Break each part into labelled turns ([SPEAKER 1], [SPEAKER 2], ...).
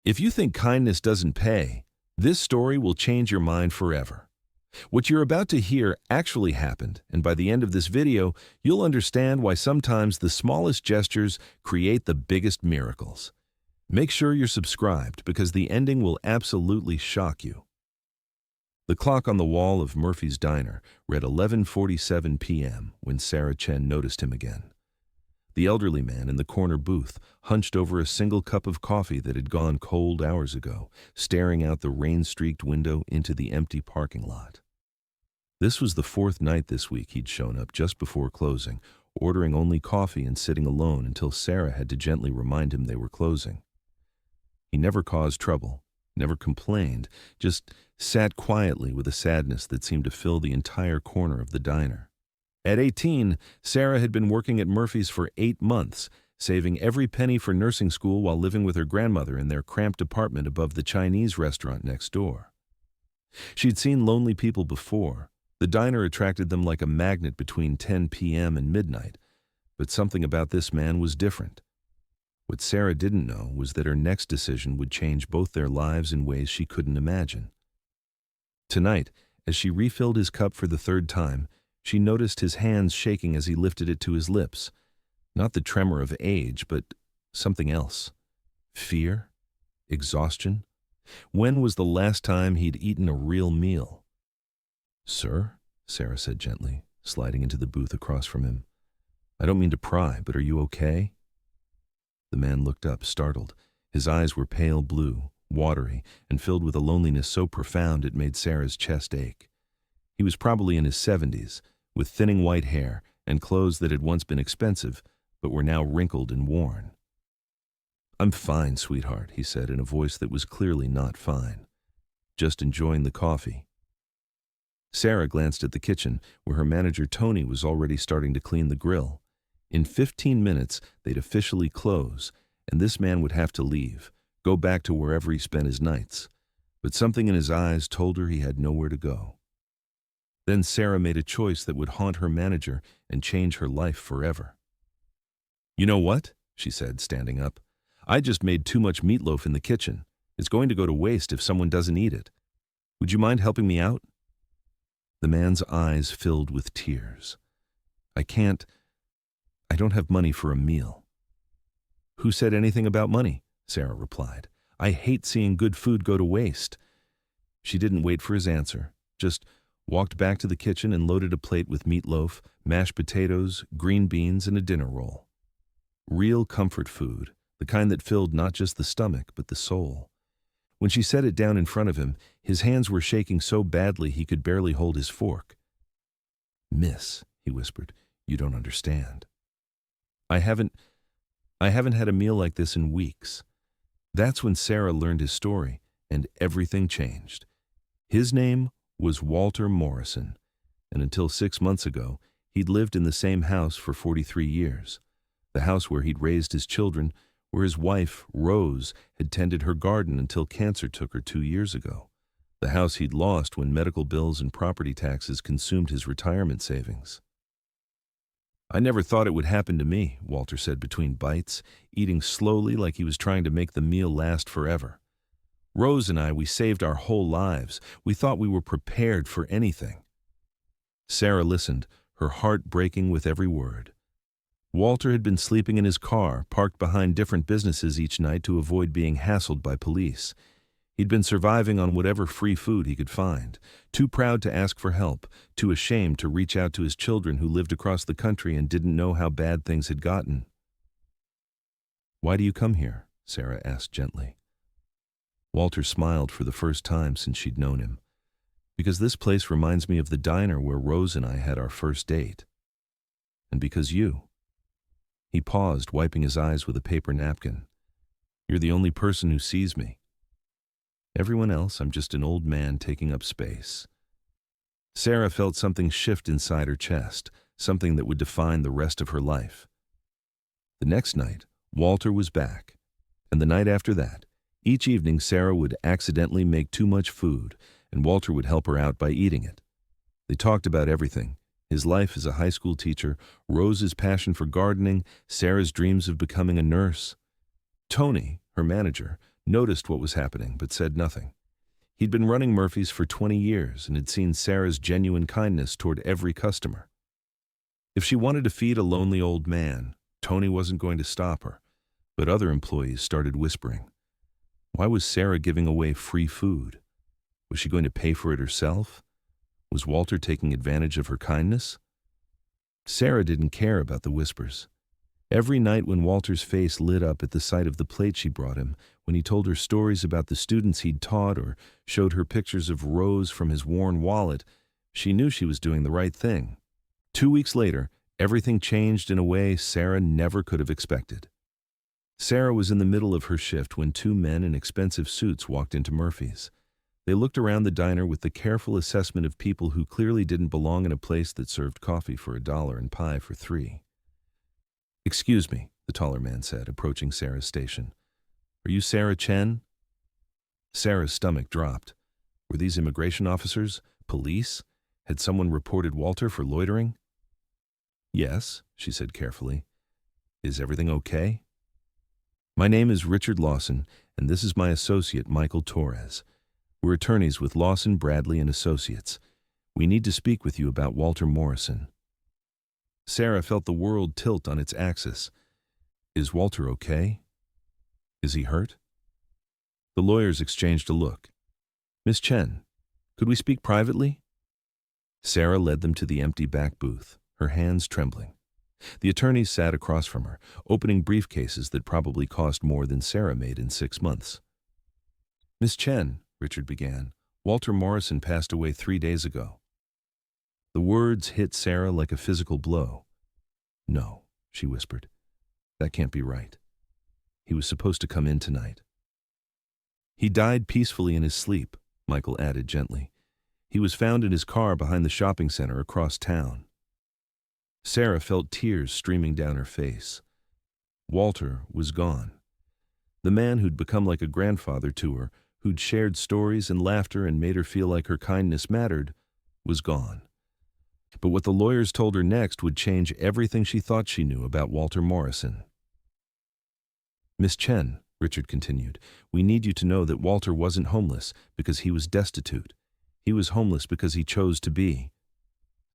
[SPEAKER 1] If you think kindness doesn't pay, this story will change your mind forever. What you're about to hear actually happened, and by the end of this video, you'll understand why sometimes the smallest gestures create the biggest miracles. Make sure you're subscribed because the ending will absolutely shock you. The clock on the wall of Murphy's diner read 11:47 p.m. when Sarah Chen noticed him again. The elderly man in the corner booth hunched over a single cup of coffee that had gone cold hours ago, staring out the rain-streaked window into the empty parking lot. This was the fourth night this week he'd shown up just before closing, ordering only coffee and sitting alone until Sarah had to gently remind him they were closing. He never caused trouble, never complained, just sat quietly with a sadness that seemed to fill the entire corner of the diner. At 18, Sarah had been working at Murphy's for 8 months, saving every penny for nursing school while living with her grandmother in their cramped apartment above the Chinese restaurant next door. She'd seen lonely people before. The diner attracted them like a magnet between 10 p.m. and midnight, but something about this man was different. What Sarah didn't know was that her next decision would change both their lives in ways she couldn't imagine. Tonight, as she refilled his cup for the third time, she noticed his hands shaking as he lifted it to his lips. Not the tremor of age, but something else. Fear? Exhaustion? When was the last time he'd eaten a real meal? "Sir," Sarah said gently, sliding into the booth across from him. "I don't mean to pry, but are you okay?" The man looked up, startled. His eyes were pale blue, watery, and filled with a loneliness so profound it made Sarah's chest ache. He was probably in his 70s, with thinning white hair and clothes that had once been expensive, but were now wrinkled and worn. "I'm fine, sweetheart," he said in a voice that was clearly not fine. "Just enjoying the coffee." Sarah glanced at the kitchen, where her manager Tony was already starting to clean the grill. In 15 minutes, they'd officially close, and this man would have to leave, go back to wherever he spent his nights. But something in his eyes told her he had nowhere to go. Then Sarah made a choice that would haunt her manager and change her life forever. "You know what?" she said, standing up. "I just made too much meatloaf in the kitchen. It's going to go to waste if someone doesn't eat it. Would you mind helping me out?" The man's eyes filled with tears. I don't have money for a meal." "Who said anything about money?" Sarah replied. "I hate seeing good food go to waste." She didn't wait for his answer, just walked back to the kitchen and loaded a plate with meatloaf, mashed potatoes, green beans, and a dinner roll. Real comfort food, the kind that filled not just the stomach, but the soul. When she set it down in front of him, his hands were shaking so badly he could barely hold his fork. "Miss," he whispered, "you don't understand. I haven't had a meal like this in weeks." That's when Sarah learned his story, and everything changed. His name was Walter Morrison, and until 6 months ago, he'd lived in the same house for 43 years. The house where he'd raised his children, where his wife, Rose, had tended her garden until cancer took her 2 years ago. The house he'd lost when medical bills and property taxes consumed his retirement savings. "I never thought it would happen to me," Walter said between bites, eating slowly like he was trying to make the meal last forever. "Rose and I, we saved our whole lives. We thought we were prepared for anything." Sarah listened, her heart breaking with every word. Walter had been sleeping in his car, parked behind different businesses each night to avoid being hassled by police. He'd been surviving on whatever free food he could find, too proud to ask for help, too ashamed to reach out to his children who lived across the country and didn't know how bad things had gotten. "Why do you come here?" Sarah asked gently. Walter smiled for the first time since she'd known him. "Because this place reminds me of the diner where Rose and I had our first date. And because you." He paused, wiping his eyes with a paper napkin. "You're the only person who sees me. Everyone else, I'm just an old man taking up space." Sarah felt something shift inside her chest, something that would define the rest of her life. The next night, Walter was back, and the night after that, each evening Sarah would accidentally make too much food, and Walter would help her out by eating it. They talked about everything: his life as a high school teacher, Rose's passion for gardening, Sarah's dreams of becoming a nurse. Tony, her manager, noticed what was happening but said nothing. He'd been running Murphy's for 20 years and had seen Sarah's genuine kindness toward every customer. If she wanted to feed a lonely old man, Tony wasn't going to stop her, but other employees started whispering. Why was Sarah giving away free food? Was she going to pay for it herself? Was Walter taking advantage of her kindness? Sarah didn't care about the whispers. Every night when Walter's face lit up at the sight of the plate she brought him, when he told her stories about the students he'd taught or showed her pictures of Rose from his worn wallet, she knew she was doing the right thing. 2 weeks later, everything changed in a way Sarah never could have expected. Sarah was in the middle of her shift when 2 men in expensive suits walked into Murphy's. They looked around the diner with the careful assessment of people who clearly didn't belong in a place that served coffee for $1 and pie for $3. "Excuse me," the taller man said, approaching Sarah's station. "Are you Sarah Chen?" Sarah's stomach dropped. Were these immigration officers? Police? Had someone reported Walter for loitering? "Yes," she said carefully. "Is everything okay?" "My name is Richard Lawson, and this is my associate, Michael Torres. We're attorneys with Lawson, Bradley and Associates. We need to speak with you about Walter Morrison." Sarah felt the world tilt on its axis. Is Walter okay? Is he hurt? The lawyers exchanged a look. "Miss Chen, could we speak privately?" Sarah led them to the empty back booth, her hands trembling. The attorneys sat across from her, opening briefcases that probably cost more than Sarah made in 6 months. "Miss Chen," Richard began, "Walter Morrison passed away 3 days ago." The words hit Sarah like a physical blow. "No," she whispered. "That can't be right. He was supposed to come in tonight." "He died peacefully in his sleep," Michael added gently. "He was found in his car behind the shopping center across town." Sarah felt tears streaming down her face. Walter was gone. The man who'd become like a grandfather to her, who'd shared stories and laughter and made her feel like her kindness mattered, was gone. But what the lawyers told her next would change everything she thought she knew about Walter Morrison. "Miss Chen," Richard continued, "we need you to know that Walter wasn't homeless because he was destitute. He was homeless because he chose to be."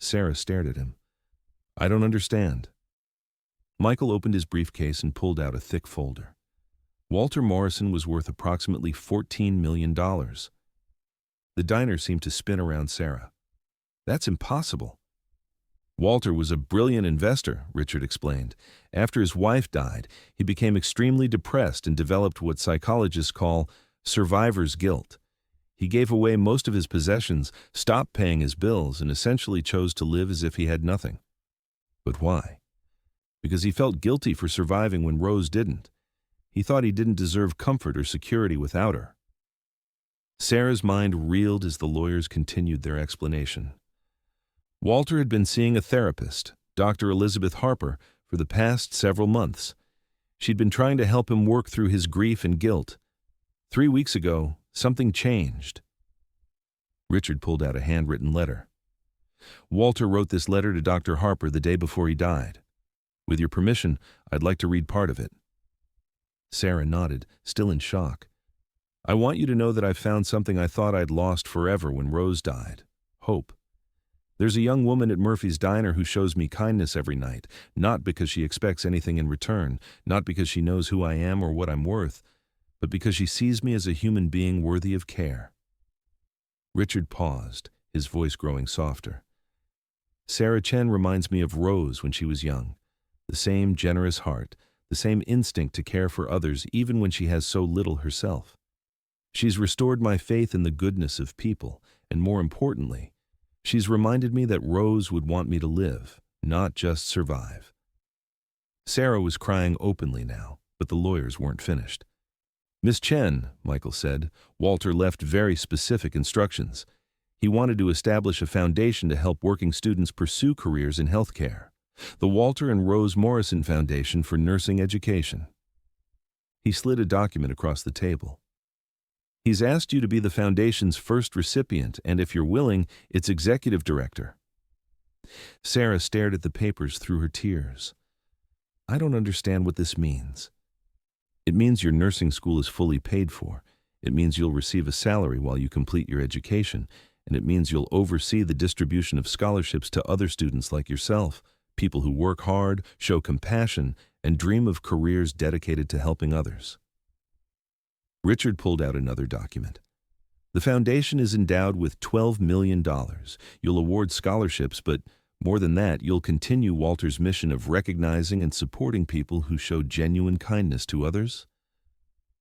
[SPEAKER 1] Sarah stared at him. "I don't understand." Michael opened his briefcase and pulled out a thick folder. Walter Morrison was worth approximately $14 million. The diner seemed to spin around Sarah. "That's impossible." "Walter was a brilliant investor," Richard explained. "After his wife died, he became extremely depressed and developed what psychologists call survivor's guilt. He gave away most of his possessions, stopped paying his bills, and essentially chose to live as if he had nothing." "But why?" "Because he felt guilty for surviving when Rose didn't. He thought he didn't deserve comfort or security without her." Sarah's mind reeled as the lawyers continued their explanation. Walter had been seeing a therapist, Dr. Elizabeth Harper, for the past several months. She'd been trying to help him work through his grief and guilt. 3 weeks ago, something changed. Richard pulled out a handwritten letter. "Walter wrote this letter to Dr. Harper the day before he died. With your permission, I'd like to read part of it." Sarah nodded, still in shock. "I want you to know that I've found something I thought I'd lost forever when Rose died. Hope. There's a young woman at Murphy's Diner who shows me kindness every night, not because she expects anything in return, not because she knows who I am or what I'm worth, but because she sees me as a human being worthy of care." Richard paused, his voice growing softer. "Sarah Chen reminds me of Rose when she was young. The same generous heart, the same instinct to care for others even when she has so little herself. She's restored my faith in the goodness of people, and more importantly, she's reminded me that Rose would want me to live, not just survive." Sarah was crying openly now, but the lawyers weren't finished. "Miss Chen," Michael said, "Walter left very specific instructions. He wanted to establish a foundation to help working students pursue careers in healthcare. The Walter and Rose Morrison Foundation for Nursing Education." He slid a document across the table. "He's asked you to be the foundation's first recipient and, if you're willing, its executive director." Sarah stared at the papers through her tears. "I don't understand what this means." It means your nursing school is fully paid for. It means you'll receive a salary while you complete your education. And it means you'll oversee the distribution of scholarships to other students like yourself, people who work hard, show compassion, and dream of careers dedicated to helping others. Richard pulled out another document. The foundation is endowed with $12 million. You'll award scholarships, but more than that, you'll continue Walter's mission of recognizing and supporting people who show genuine kindness to others.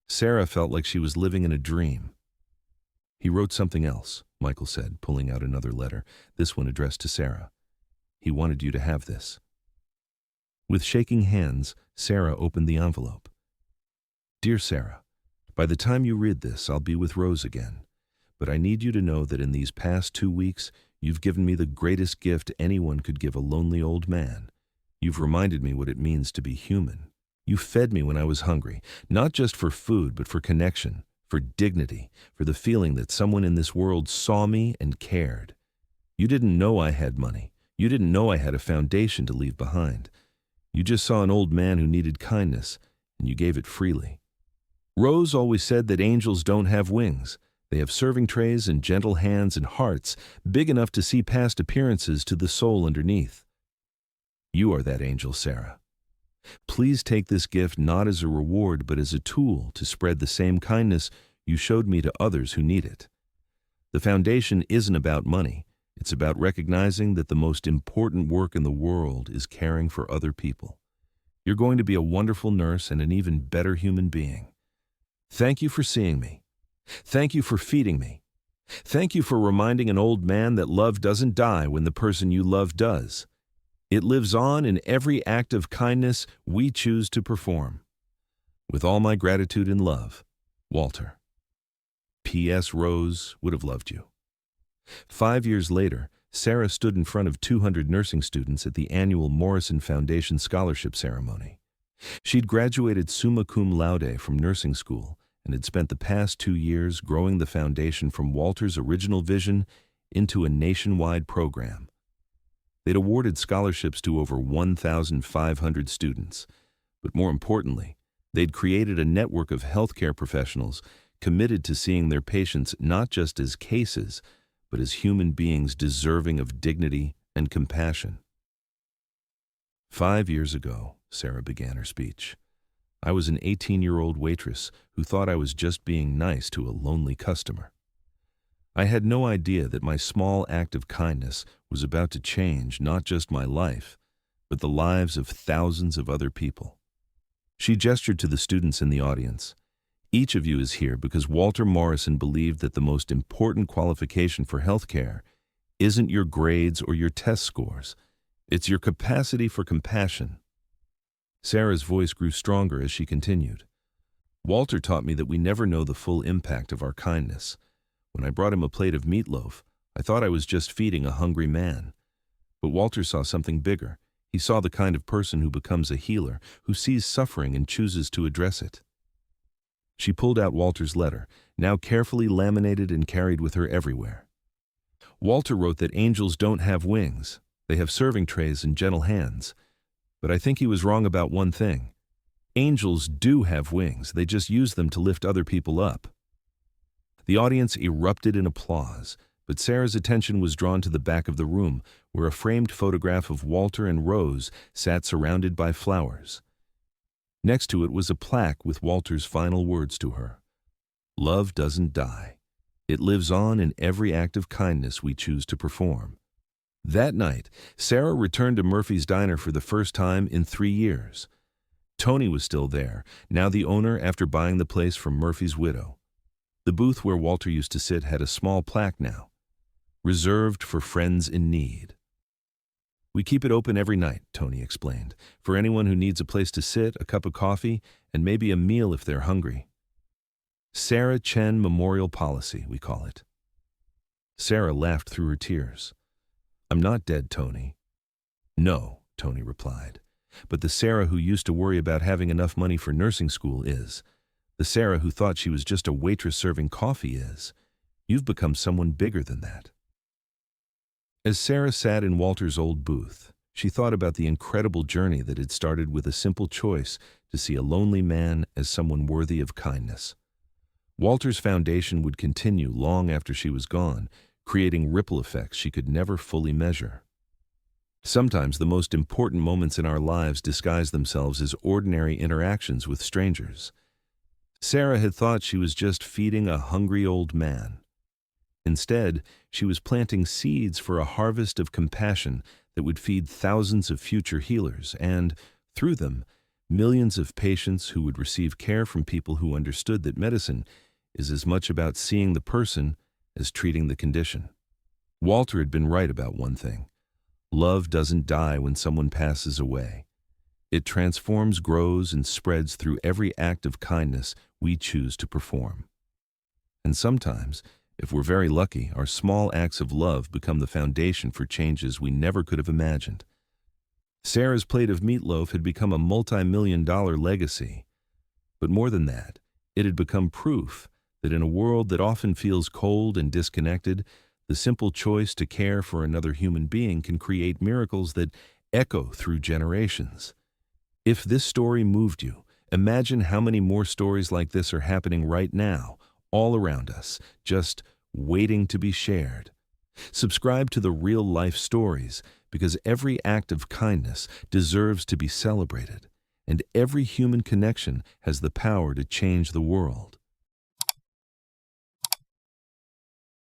[SPEAKER 1] Sarah felt like she was living in a dream. He wrote something else, Michael said, pulling out another letter, this one addressed to Sarah. He wanted you to have this. With shaking hands, Sarah opened the envelope. Dear Sarah, by the time you read this, I'll be with Rose again. But I need you to know that in these past 2 weeks, you've given me the greatest gift anyone could give a lonely old man. You've reminded me what it means to be human. You fed me when I was hungry, not just for food, but for connection, for dignity, for the feeling that someone in this world saw me and cared. You didn't know I had money. You didn't know I had a foundation to leave behind. You just saw an old man who needed kindness, and you gave it freely. Rose always said that angels don't have wings. They have serving trays and gentle hands and hearts big enough to see past appearances to the soul underneath. You are that angel, Sarah. Please take this gift not as a reward but as a tool to spread the same kindness you showed me to others who need it. The foundation isn't about money. It's about recognizing that the most important work in the world is caring for other people. You're going to be a wonderful nurse and an even better human being. Thank you for seeing me. Thank you for feeding me. Thank you for reminding an old man that love doesn't die when the person you love does. It lives on in every act of kindness we choose to perform. With all my gratitude and love, Walter. P.S. Rose would have loved you. 5 years later, Sarah stood in front of 200 nursing students at the annual Morrison Foundation Scholarship Ceremony. She'd graduated summa cum laude from nursing school and had spent the past 2 years growing the foundation from Walter's original vision into a nationwide program. They'd awarded scholarships to over 1,500 students, but more importantly, they'd created a network of healthcare professionals committed to seeing their patients not just as cases, but as human beings deserving of dignity and compassion. 5 years ago, Sarah began her speech, I was an 18-year-old waitress who thought I was just being nice to a lonely customer. I had no idea that my small act of kindness was about to change not just my life, but the lives of thousands of other people. She gestured to the students in the audience. Each of you is here because Walter Morrison believed that the most important qualification for healthcare isn't your grades or your test scores. It's your capacity for compassion. Sarah's voice grew stronger as she continued. Walter taught me that we never know the full impact of our kindness. When I brought him a plate of meatloaf, I thought I was just feeding a hungry man. But Walter saw something bigger. He saw the kind of person who becomes a healer, who sees suffering and chooses to address it. She pulled out Walter's letter, now carefully laminated and carried with her everywhere. Walter wrote that angels don't have wings. They have serving trays and gentle hands. But I think he was wrong about one thing. Angels do have wings. They just use them to lift other people up. The audience erupted in applause, but Sarah's attention was drawn to the back of the room, where a framed photograph of Walter and Rose sat surrounded by flowers. Next to it was a plaque with Walter's final words to her. Love doesn't die. It lives on in every act of kindness we choose to perform. That night, Sarah returned to Murphy's Diner for the first time in 3 years. Tony was still there, now the owner after buying the place from Murphy's widow. The booth where Walter used to sit had a small plaque now, reserved for friends in need. We keep it open every night, Tony explained, for anyone who needs a place to sit, a cup of coffee, and maybe a meal if they're hungry. Sarah Chen Memorial Policy, we call it. Sarah laughed through her tears. I'm not dead, Tony. No, Tony replied. But the Sarah who used to worry about having enough money for nursing school is. The Sarah who thought she was just a waitress serving coffee is. You've become someone bigger than that. As Sarah sat in Walter's old booth, She thought about the incredible journey that had started with a simple choice to see a lonely man as someone worthy of kindness. Walter's foundation would continue long after she was gone, creating ripple effects she could never fully measure. Sometimes the most important moments in our lives disguise themselves as ordinary interactions with strangers. Sarah had thought she was just feeding a hungry old man. Instead, she was planting seeds for a harvest of compassion that would feed thousands of future healers and, through them, millions of patients who would receive care from people who understood that medicine is as much about seeing the person as treating the condition. Walter had been right about one thing. Love doesn't die when someone passes away. It transforms, grows, and spreads through every act of kindness we choose to perform. And sometimes, if we're very lucky, our small acts of love become the foundation for changes we never could have imagined. Sarah's plate of meatloaf had become a multi-million-dollar legacy. But more than that, it had become proof that in a world that often feels cold and disconnected, the simple choice to care for another human being can create miracles that echo through generations. If this story moved you, imagine how many more stories like this are happening right now, all around us, just waiting to be shared. Subscribe to the Real Life Stories, because every act of kindness deserves to be celebrated, and every human connection has the power to change the world.